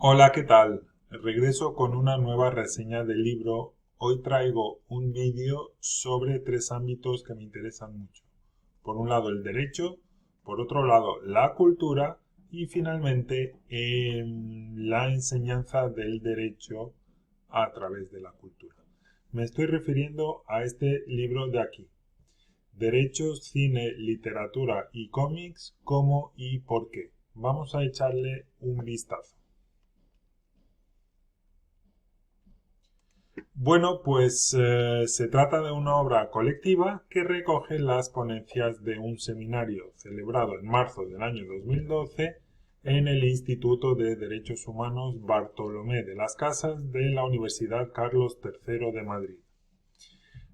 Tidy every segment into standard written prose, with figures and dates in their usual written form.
Hola, ¿qué tal? Regreso con una nueva reseña del libro. Hoy traigo un vídeo sobre tres ámbitos que me interesan mucho. Por un lado el derecho, por otro lado la cultura y finalmente la enseñanza del derecho a través de la cultura. Me estoy refiriendo a este libro de aquí. Derechos, cine, literatura y cómics, cómo y por qué. Vamos a echarle un vistazo. Bueno, pues se trata de una obra colectiva que recoge las ponencias de un seminario celebrado en marzo del año 2012 en el Instituto de Derechos Humanos Bartolomé de las Casas de la Universidad Carlos III de Madrid.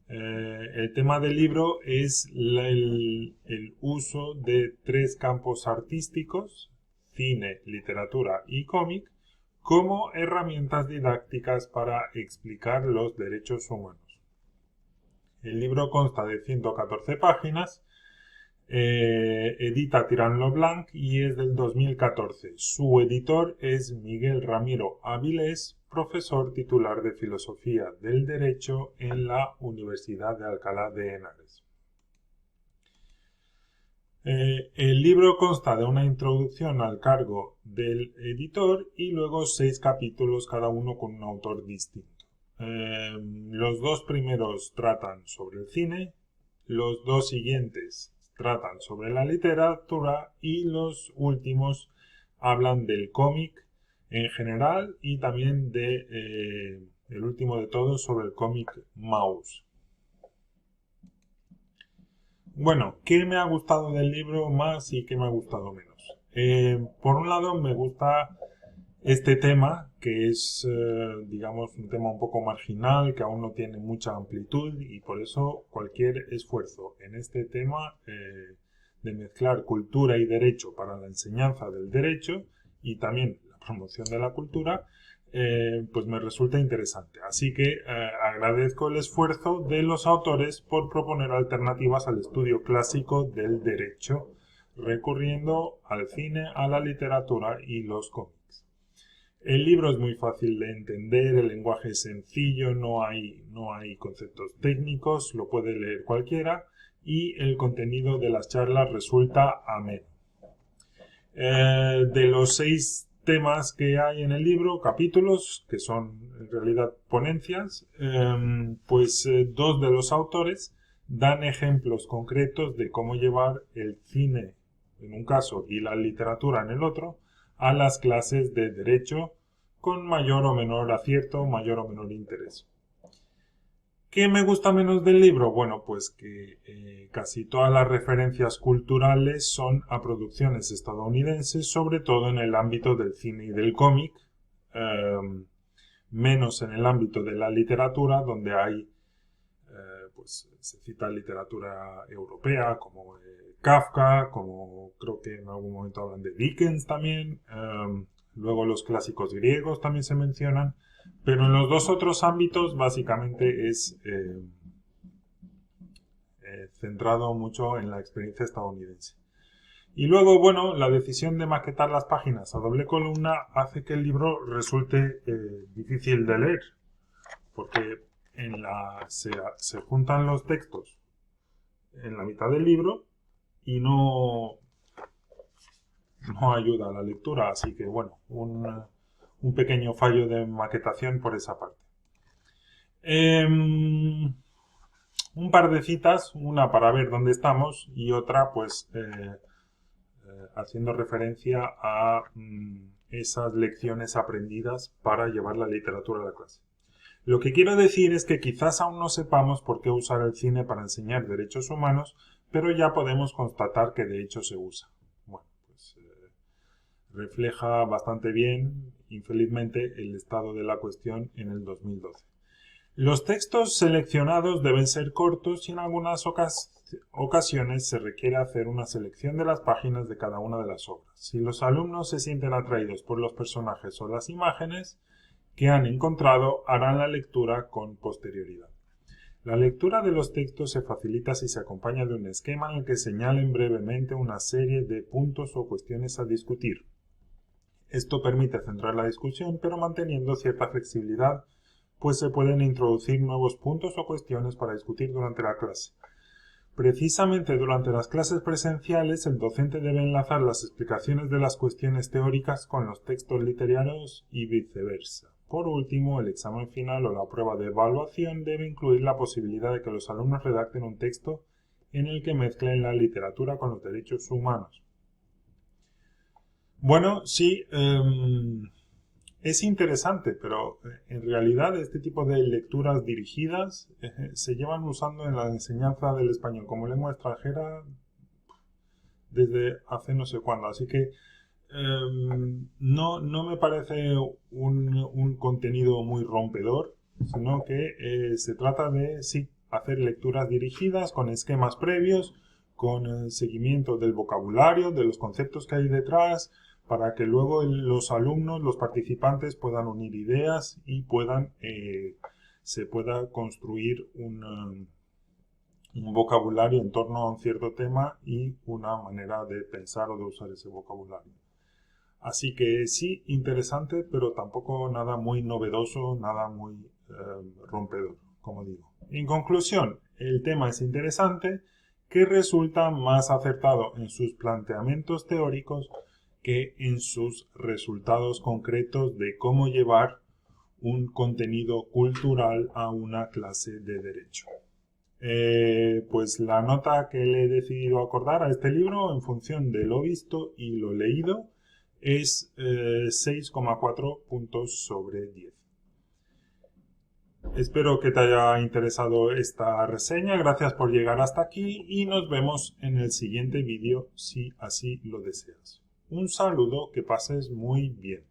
El tema del libro es el uso de tres campos artísticos, cine, literatura y cómic, como herramientas didácticas para explicar los derechos humanos. El libro consta de 114 páginas, edita Tirán lo Blanc y es del 2014. Su editor es Miguel Ramiro Avilés, profesor titular de Filosofía del Derecho en la Universidad de Alcalá de Henares. El libro consta de una introducción al cargo del editor y luego 6 capítulos, cada uno con un autor distinto. Los dos primeros tratan sobre el cine, los dos siguientes tratan sobre la literatura y los últimos hablan del cómic en general y también el último de todos sobre el cómic Maus. Bueno, ¿qué me ha gustado del libro más y qué me ha gustado menos? Por un lado, me gusta este tema, que es, digamos, un tema un poco marginal, que aún no tiene mucha amplitud y por eso cualquier esfuerzo en este tema de mezclar cultura y derecho para la enseñanza del derecho y también la promoción de la cultura, pues me resulta interesante. Así que agradezco el esfuerzo de los autores por proponer alternativas al estudio clásico del derecho, recurriendo al cine, a la literatura y los cómics. El libro es muy fácil de entender, el lenguaje es sencillo, no hay conceptos técnicos, lo puede leer cualquiera y el contenido de las charlas resulta ameno. De los 6 temas que hay en el libro, capítulos, que son en realidad ponencias, pues 2 de los autores dan ejemplos concretos de cómo llevar el cine en un caso y la literatura en el otro a las clases de derecho con mayor o menor acierto, mayor o menor interés. ¿Qué me gusta menos del libro? Bueno, pues que casi todas las referencias culturales son a producciones estadounidenses, sobre todo en el ámbito del cine y del cómic, menos en el ámbito de la literatura, donde hay, pues se cita literatura europea, como Kafka, como creo que en algún momento hablan de Dickens también, luego los clásicos griegos también se mencionan. Pero en los dos otros ámbitos básicamente es centrado mucho en la experiencia estadounidense. Y luego, bueno, la decisión de maquetar las páginas a doble columna hace que el libro resulte difícil de leer, porque se juntan los textos en la mitad del libro y no ayuda a la lectura, así que bueno, un pequeño fallo de maquetación por esa parte. Un par de citas, una para ver dónde estamos y otra pues haciendo referencia a esas lecciones aprendidas para llevar la literatura a la clase. Lo que quiero decir es que quizás aún no sepamos por qué usar el cine para enseñar derechos humanos, pero ya podemos constatar que de hecho se usa. Bueno, pues refleja bastante bien, infelizmente, el estado de la cuestión en el 2012. Los textos seleccionados deben ser cortos y en algunas ocasiones se requiere hacer una selección de las páginas de cada una de las obras. Si los alumnos se sienten atraídos por los personajes o las imágenes que han encontrado, harán la lectura con posterioridad. La lectura de los textos se facilita si se acompaña de un esquema en el que señalen brevemente una serie de puntos o cuestiones a discutir. Esto permite centrar la discusión, pero manteniendo cierta flexibilidad, pues se pueden introducir nuevos puntos o cuestiones para discutir durante la clase. Precisamente durante las clases presenciales, el docente debe enlazar las explicaciones de las cuestiones teóricas con los textos literarios y viceversa. Por último, el examen final o la prueba de evaluación debe incluir la posibilidad de que los alumnos redacten un texto en el que mezclen la literatura con los derechos humanos. Bueno, sí, es interesante, pero en realidad este tipo de lecturas dirigidas se llevan usando en la enseñanza del español como lengua extranjera desde hace no sé cuándo. Así que no me parece un contenido muy rompedor, sino que se trata de, sí, hacer lecturas dirigidas con esquemas previos, con seguimiento del vocabulario, de los conceptos que hay detrás, para que luego los alumnos, los participantes puedan unir ideas y se pueda construir un vocabulario en torno a un cierto tema y una manera de pensar o de usar ese vocabulario. Así que sí, interesante, pero tampoco nada muy novedoso, nada muy rompedor, como digo. En conclusión, el tema es interesante, que resulta más acertado en sus planteamientos teóricos que en sus resultados concretos de cómo llevar un contenido cultural a una clase de derecho. Pues la nota que le he decidido acordar a este libro en función de lo visto y lo leído es 6,4 puntos sobre 10. Espero que te haya interesado esta reseña, gracias por llegar hasta aquí y nos vemos en el siguiente vídeo si así lo deseas. Un saludo, que pases muy bien.